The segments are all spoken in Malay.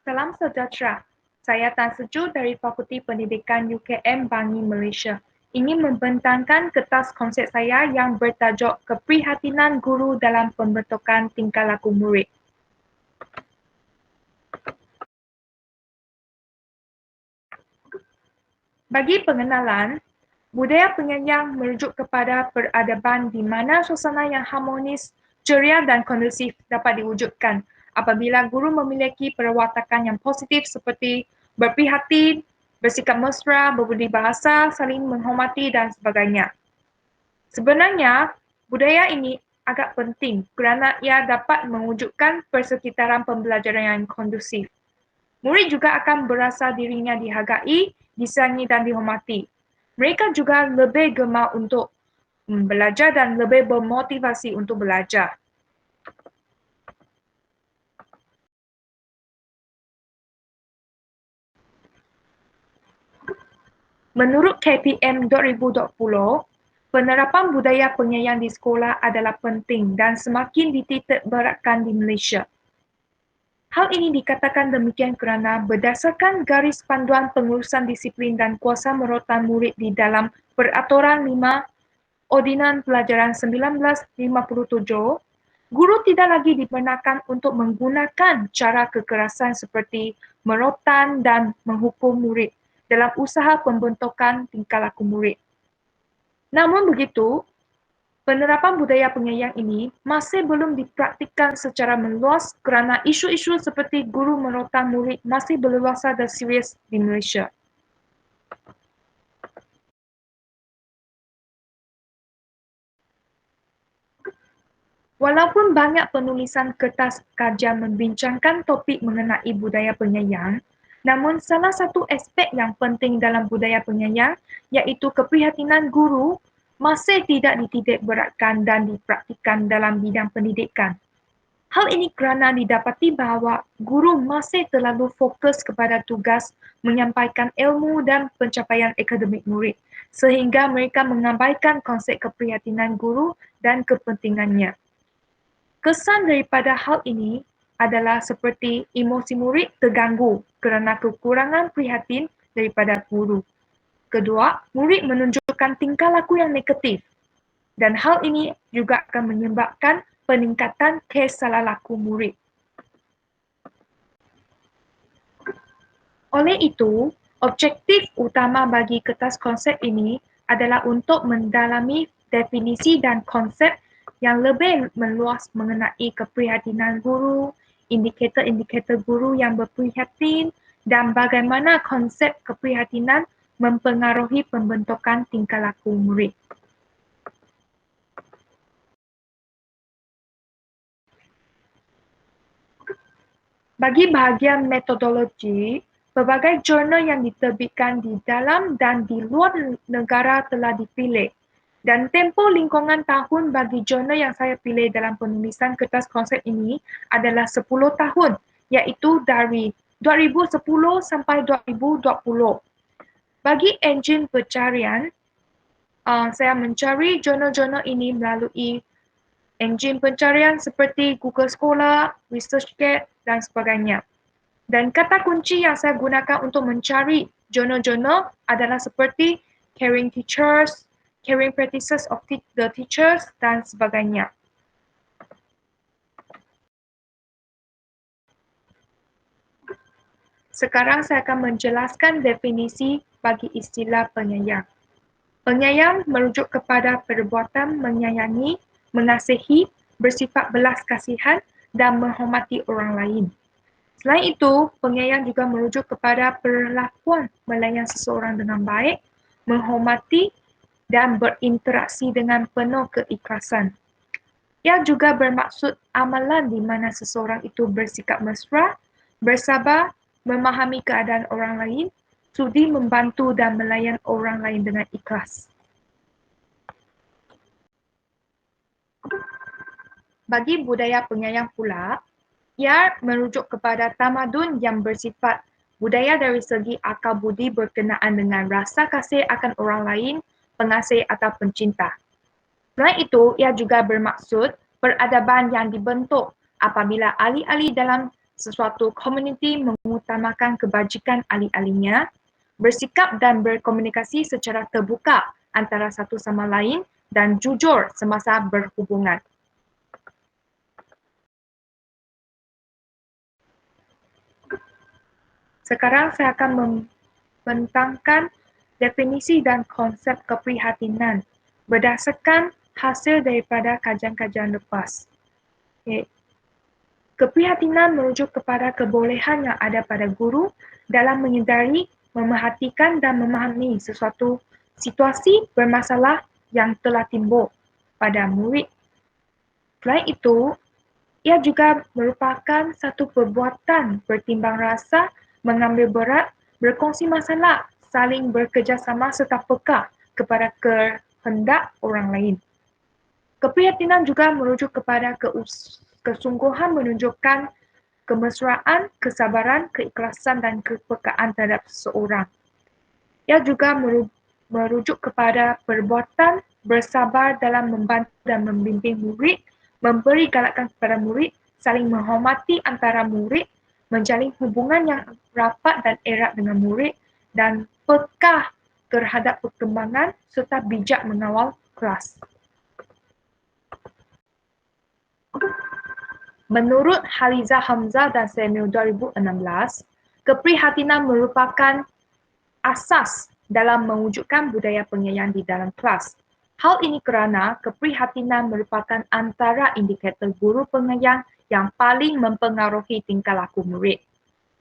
Salam sejahtera. Saya Tan Seju dari Fakulti Pendidikan UKM Bangi Malaysia. Ingin membentangkan kertas konsep saya yang bertajuk Keprihatinan Guru dalam Pembentukan Tingkah Laku Murid. Bagi pengenalan, budaya penyayang merujuk kepada peradaban di mana suasana yang harmonis, ceria dan kondusif dapat diwujudkan apabila guru memiliki perwatakan yang positif seperti berprihatin, bersikap mesra, berbudi bahasa, saling menghormati dan sebagainya. Sebenarnya, budaya ini agak penting kerana ia dapat mewujudkan persekitaran pembelajaran yang kondusif. Murid juga akan berasa dirinya dihargai, disayangi dan dihormati. Mereka juga lebih gemar untuk belajar dan lebih bermotivasi untuk belajar. Menurut KPM 2020, penerapan budaya penyayang di sekolah adalah penting dan semakin dititik beratkan di Malaysia. Hal ini dikatakan demikian kerana berdasarkan garis panduan pengurusan disiplin dan kuasa merotan murid di dalam Peraturan 5 Ordinan Pelajaran 1957, guru tidak lagi dibenarkan untuk menggunakan cara kekerasan seperti merotan dan menghukum murid dalam usaha pembentukan tingkah laku murid. Namun begitu, penerapan budaya penyayang ini masih belum dipraktikkan secara meluas kerana isu-isu seperti guru merotan murid masih berleluasa dan serius di Malaysia. Walaupun banyak penulisan kertas kajian membincangkan topik mengenai budaya penyayang, namun salah satu aspek yang penting dalam budaya penyayang iaitu keprihatinan guru masih tidak dititik beratkan dan dipraktikkan dalam bidang pendidikan. Hal ini kerana didapati bahawa guru masih terlalu fokus kepada tugas menyampaikan ilmu dan pencapaian akademik murid, sehingga mereka mengabaikan konsep keprihatinan guru dan kepentingannya. Kesan daripada hal ini adalah seperti emosi murid terganggu kerana kekurangan prihatin daripada guru. Kedua, murid menunjukkan tingkah laku yang negatif dan hal ini juga akan menyebabkan peningkatan kes salah laku murid. Oleh itu, objektif utama bagi kertas konsep ini adalah untuk mendalami definisi dan konsep yang lebih meluas mengenai keprihatinan guru, indikator-indikator guru yang berprihatin, dan bagaimana konsep keprihatinan mempengaruhi pembentukan tingkah laku murid. Bagi bahagian metodologi, pelbagai jurnal yang diterbitkan di dalam dan di luar negara telah dipilih dan tempoh lingkungan tahun bagi jurnal yang saya pilih dalam penulisan kertas konsep ini adalah 10 tahun, iaitu dari 2010 sampai 2020. Bagi enjin pencarian, saya mencari jurnal-jurnal ini melalui enjin pencarian seperti Google Scholar, ResearchGate, dan sebagainya. Dan kata kunci yang saya gunakan untuk mencari jurnal-jurnal adalah seperti caring teachers, caring practices of the teachers, dan sebagainya. Sekarang saya akan menjelaskan definisi bagi istilah penyayang. Penyayang merujuk kepada perbuatan menyayangi, mengasihi, bersifat belas kasihan, dan menghormati orang lain. Selain itu, penyayang juga merujuk kepada perlakuan melayan seseorang dengan baik, menghormati, dan berinteraksi dengan penuh keikhlasan. Ia juga bermaksud amalan di mana seseorang itu bersikap mesra, bersabar, memahami keadaan orang lain, sudi membantu dan melayan orang lain dengan ikhlas. Bagi budaya penyayang pula, ia merujuk kepada tamadun yang bersifat budaya dari segi akal budi berkenaan dengan rasa kasih akan orang lain, pengasih atau pencinta. Selain itu, ia juga bermaksud peradaban yang dibentuk apabila ahli-ahli dalam sesuatu komuniti mengutamakan kebajikan ahli-ahlinya, bersikap dan berkomunikasi secara terbuka antara satu sama lain dan jujur semasa berhubungan. Sekarang saya akan membentangkan definisi dan konsep keprihatinan berdasarkan hasil daripada kajian-kajian lepas. Okay. Keprihatinan merujuk kepada kebolehan yang ada pada guru dalam menyedari, memerhatikan dan memahami sesuatu situasi bermasalah yang telah timbul pada murid. Selain itu, ia juga merupakan satu perbuatan bertimbang rasa, mengambil berat, berkongsi masalah, saling bekerjasama serta peka kepada kehendak orang lain. Keprihatinan juga merujuk kepada kesungguhan menunjukkan kemesraan, kesabaran, keikhlasan dan kepekaan terhadap seseorang. Ia juga merujuk kepada perbuatan bersabar dalam membantu dan membimbing murid, memberi galakan kepada murid, saling menghormati antara murid, menjalin hubungan yang rapat dan erat dengan murid, dan peka terhadap perkembangan serta bijak mengawal kelas. Menurut Haliza Hamzah dan Samuel 2016, keprihatinan merupakan asas dalam mewujudkan budaya penyayang di dalam kelas. Hal ini kerana keprihatinan merupakan antara indikator guru penyayang yang paling mempengaruhi tingkah laku murid.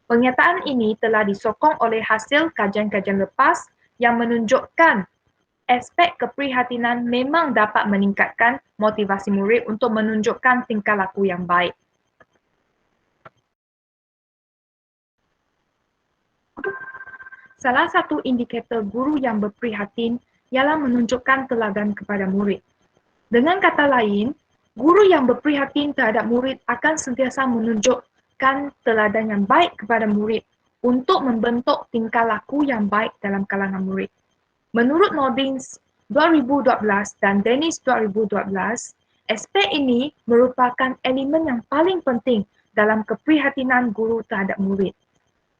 Pernyataan ini telah disokong oleh hasil kajian-kajian lepas yang menunjukkan aspek keprihatinan memang dapat meningkatkan motivasi murid untuk menunjukkan tingkah laku yang baik. Salah satu indikator guru yang berprihatin ialah menunjukkan teladan kepada murid. Dengan kata lain, guru yang berprihatin terhadap murid akan sentiasa menunjukkan teladan yang baik kepada murid untuk membentuk tingkah laku yang baik dalam kalangan murid. Menurut Noddings 2012 dan Dennis 2012, aspek ini merupakan elemen yang paling penting dalam keprihatinan guru terhadap murid.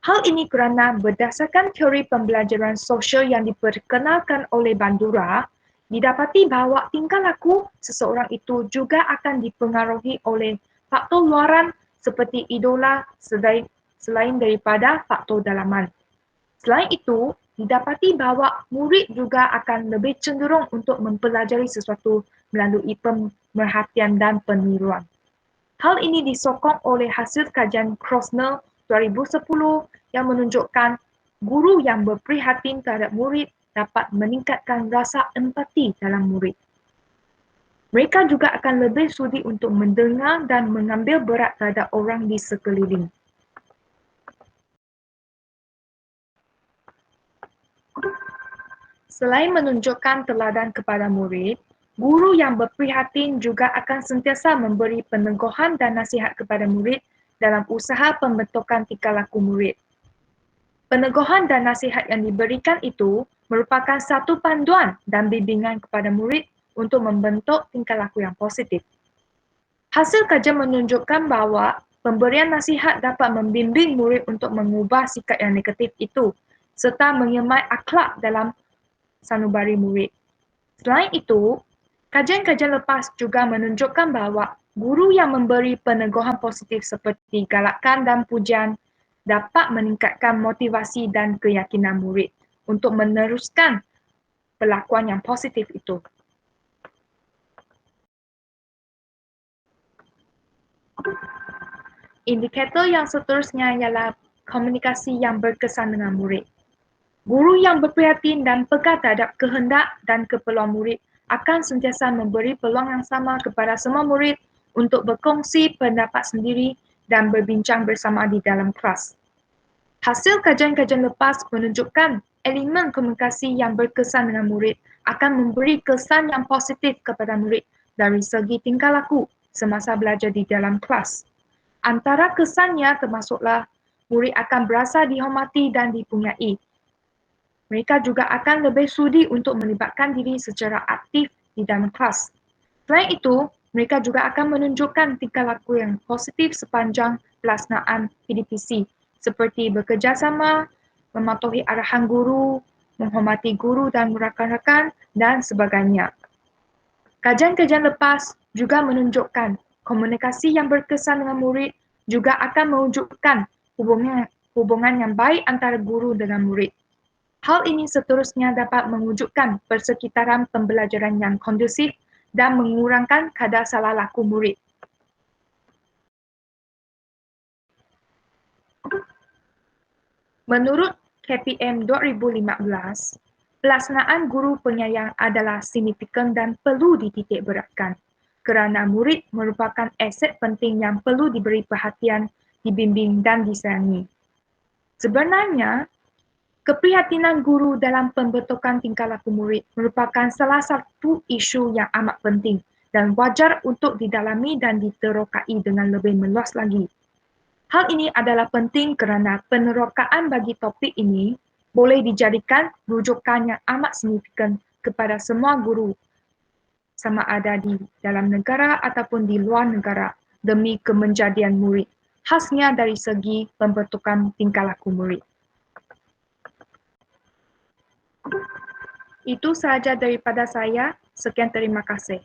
Hal ini kerana berdasarkan teori pembelajaran sosial yang diperkenalkan oleh Bandura, didapati bahawa tingkah laku seseorang itu juga akan dipengaruhi oleh faktor luaran seperti idola selain daripada faktor dalaman. Selain itu, didapati bahawa murid juga akan lebih cenderung untuk mempelajari sesuatu melalui pemerhatian dan peniruan. Hal ini disokong oleh hasil kajian Krosner 2010 yang menunjukkan guru yang berprihatin terhadap murid dapat meningkatkan rasa empati dalam murid. Mereka juga akan lebih sudi untuk mendengar dan mengambil berat terhadap orang di sekeliling. Selain menunjukkan teladan kepada murid, guru yang berprihatin juga akan sentiasa memberi peneguhan dan nasihat kepada murid dalam usaha pembentukan tingkah laku murid. Peneguhan dan nasihat yang diberikan itu merupakan satu panduan dan bimbingan kepada murid untuk membentuk tingkah laku yang positif. Hasil kajian menunjukkan bahawa pemberian nasihat dapat membimbing murid untuk mengubah sikap yang negatif itu serta menyemai akhlak dalam sanubari murid. Selain itu, kajian-kajian lepas juga menunjukkan bahawa guru yang memberi peneguhan positif seperti galakan dan pujian dapat meningkatkan motivasi dan keyakinan murid untuk meneruskan perlakuan yang positif itu. Indikator yang seterusnya ialah komunikasi yang berkesan dengan murid. Guru yang berprihatin dan peka terhadap kehendak dan keperluan murid akan sentiasa memberi peluang yang sama kepada semua murid untuk berkongsi pendapat sendiri dan berbincang bersama di dalam kelas. Hasil kajian-kajian lepas menunjukkan elemen komunikasi yang berkesan dengan murid akan memberi kesan yang positif kepada murid dari segi tingkah laku semasa belajar di dalam kelas. Antara kesannya termasuklah murid akan berasa dihormati dan dipunyai. Mereka juga akan lebih sudi untuk melibatkan diri secara aktif di dalam kelas. Selain itu, Mereka juga akan menunjukkan tingkah laku yang positif sepanjang pelaksanaan PDPC, seperti bekerjasama, mematuhi arahan guru, menghormati guru dan rakan-rakan, dan sebagainya. Kajian-kajian lepas juga menunjukkan komunikasi yang berkesan dengan murid juga akan mewujudkan hubungan yang baik antara guru dengan murid. Hal ini seterusnya dapat mewujudkan persekitaran pembelajaran yang kondusif dan mengurangkan kadar salah laku murid. Menurut KPM 2015, pelaksanaan guru penyayang adalah signifikan dan perlu dititik beratkan kerana murid merupakan aset penting yang perlu diberi perhatian, dibimbing dan disayangi. Sebenarnya, keprihatinan guru dalam pembentukan tingkah laku murid merupakan salah satu isu yang amat penting dan wajar untuk didalami dan diterokai dengan lebih meluas lagi. Hal ini adalah penting kerana penerokaan bagi topik ini boleh dijadikan rujukan yang amat signifikan kepada semua guru, sama ada di dalam negara ataupun di luar negara, demi kemenjadian murid, khasnya dari segi pembentukan tingkah laku murid. Itu sahaja daripada saya. Sekian terima kasih.